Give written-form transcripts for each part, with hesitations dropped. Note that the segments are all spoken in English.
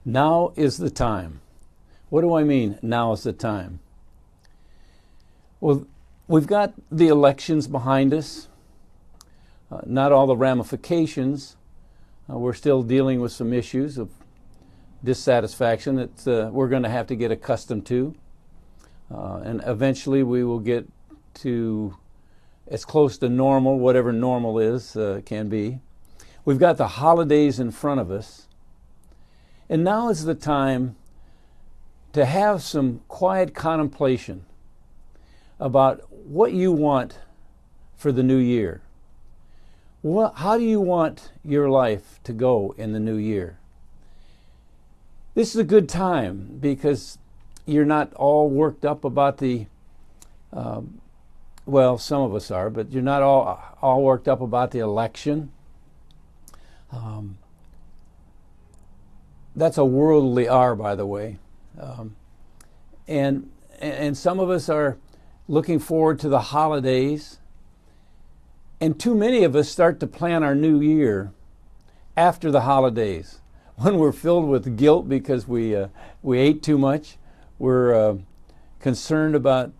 Now is the time. What do I mean, now is the time? Well, we've got the elections behind us. Not all the ramifications. We're still dealing with some issues of dissatisfaction that we're going to have to get accustomed to. And eventually we will get to as close to normal, whatever normal is, can be. We've got the holidays in front of us. And now is the time to have some quiet contemplation about what you want for the new year. How do you want your life to go in the new year? This is a good time because you're not all worked up about the, well, some of us are, but you're not all worked up about the election. That's a worldly R, by the way. And some of us are looking forward to the holidays. And too many of us start to plan our new year after the holidays, when we're filled with guilt because we ate too much. We're concerned about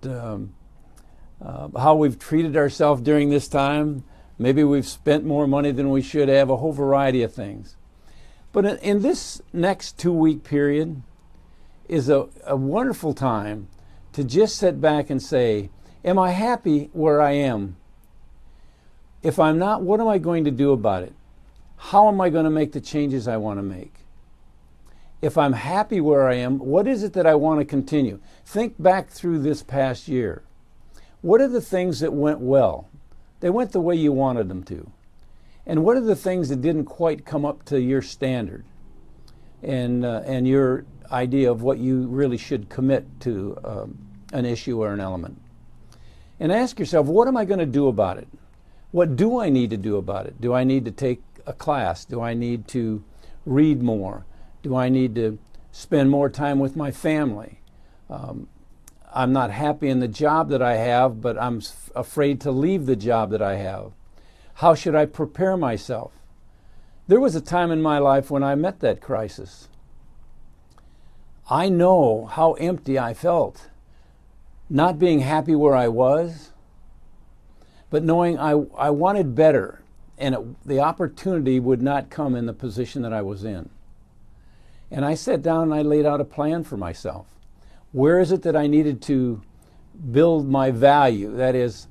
how we've treated ourselves during this time. Maybe we've spent more money than we should have, a whole variety of things. But in this next 2-week period is a wonderful time to just sit back and say, am I happy where I am? If I'm not, what am I going to do about it? How am I going to make the changes I want to make? If I'm happy where I am, what is it that I want to continue? Think back through this past year. What are the things that went well? They went the way you wanted them to. And what are the things that didn't quite come up to your standard and your idea of what you really should commit to an issue or an element? And ask yourself, what am I going to do about it? What do I need to do about it? Do I need to take a class? Do I need to read more? Do I need to spend more time with my family? I'm not happy in the job that I have, but I'm afraid to leave the job that I have. How should I prepare myself? There was a time in my life when I met that crisis. I know how empty I felt, not being happy where I was, but knowing I wanted better, and the opportunity would not come in the position that I was in. And I sat down and I laid out a plan for myself. Where is it that I needed to build my value? That is,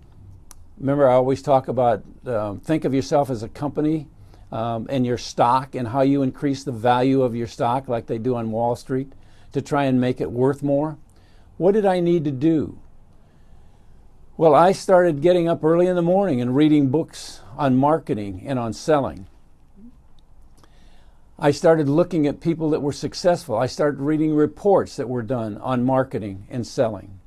remember I always talk about think of yourself as a company and your stock and how you increase the value of your stock like they do on Wall Street to try and make it worth more. What did I need to do? Well, I started getting up early in the morning and reading books on marketing and on selling. I started looking at people that were successful. I started reading reports that were done on marketing and selling.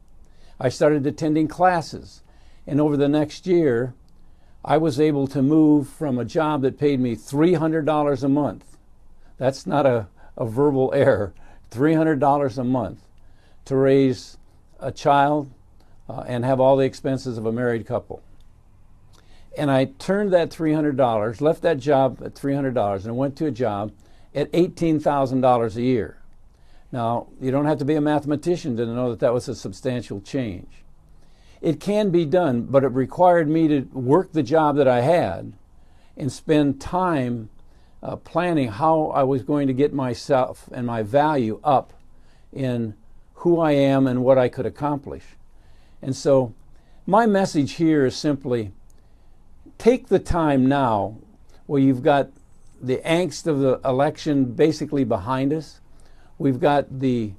I started attending classes. And over the next year, I was able to move from a job that paid me $300 a month. That's not a verbal error. $300 a month to raise a child and have all the expenses of a married couple. And I turned that $300, left that job at $300, and went to a job at $18,000 a year. Now, you don't have to be a mathematician to know that that was a substantial change. It can be done, but it required me to work the job that I had and spend time planning how I was going to get myself and my value up in who I am and what I could accomplish. And so my message here is simply take the time now where you've got the angst of the election basically behind us. We've got the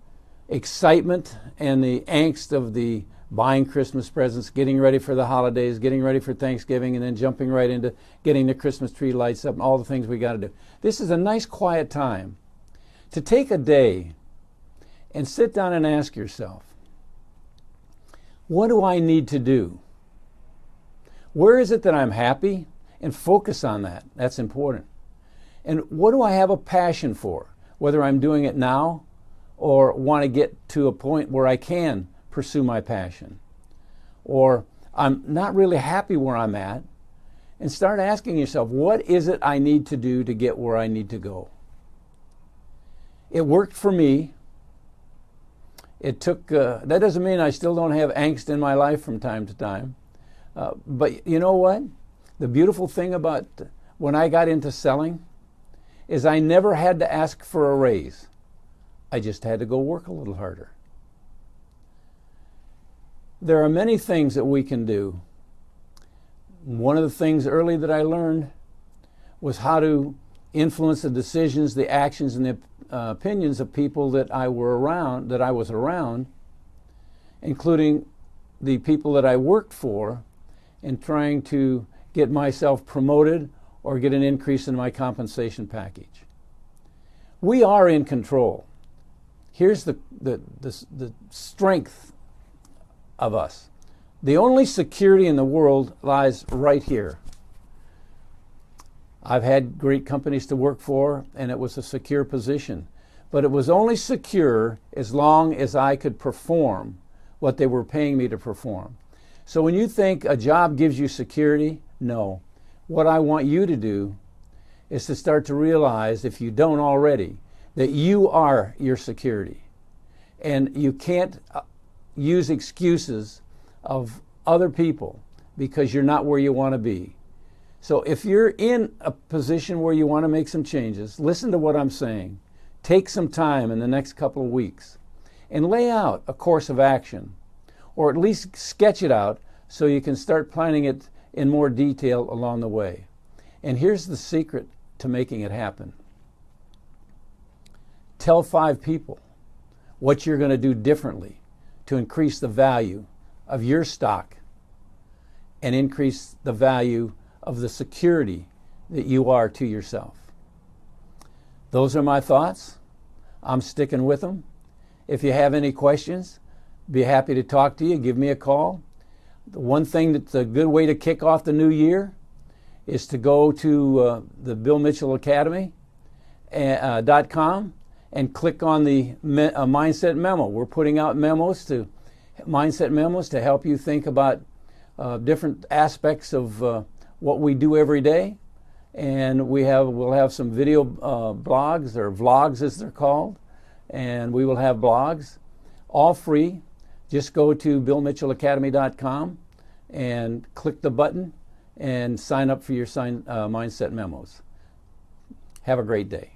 excitement and the angst of the buying Christmas presents, getting ready for the holidays, getting ready for Thanksgiving, and then jumping right into getting the Christmas tree lights up and all the things we got to do. This is a nice quiet time to take a day and sit down and ask yourself, what do I need to do? Where is it that I'm happy? And focus on that. That's important. And what do I have a passion for? Whether I'm doing it now or want to get to a point where I can pursue my passion. Or I'm not really happy where I'm at, and start asking yourself, what is it I need to do to get where I need to go? It worked for me. It took, that doesn't mean I still don't have angst in my life from time to time. But you know what? The beautiful thing about when I got into selling is I never had to ask for a raise. I just had to go work a little harder. There are many things that we can do. One of the things early that I learned was how to influence the decisions, the actions, and the opinions of people that I was around, including the people that I worked for, in trying to get myself promoted or get an increase in my compensation package. We are in control. Here's the strength of us. The only security in the world lies right here. I've had great companies to work for, and it was a secure position. But it was only secure as long as I could perform what they were paying me to perform. So when you think a job gives you security, no. What I want you to do is to start to realize, if you don't already, that you are your security. And you can't use excuses of other people because you're not where you want to be. So if you're in a position where you want to make some changes, listen to what I'm saying. Take some time in the next couple of weeks and lay out a course of action, or at least sketch it out so you can start planning it in more detail along the way. And here's the secret to making it happen. Tell 5 people what you're going to do differently to increase the value of your stock and increase the value of the security that you are to yourself. Those are my thoughts. I'm sticking with them. If you have any questions, be happy to talk to you. Give me a call. The one thing that's a good way to kick off the new year is to go to the Bill Mitchell Academy.com and click on the Mindset Memo. We're putting out mindset memos to help you think about different aspects of what we do every day. And we'll have some video blogs, or vlogs as they're called, and we will have blogs, all free. Just go to BillMitchellAcademy.com and click the button and sign up for your Mindset Memos. Have a great day.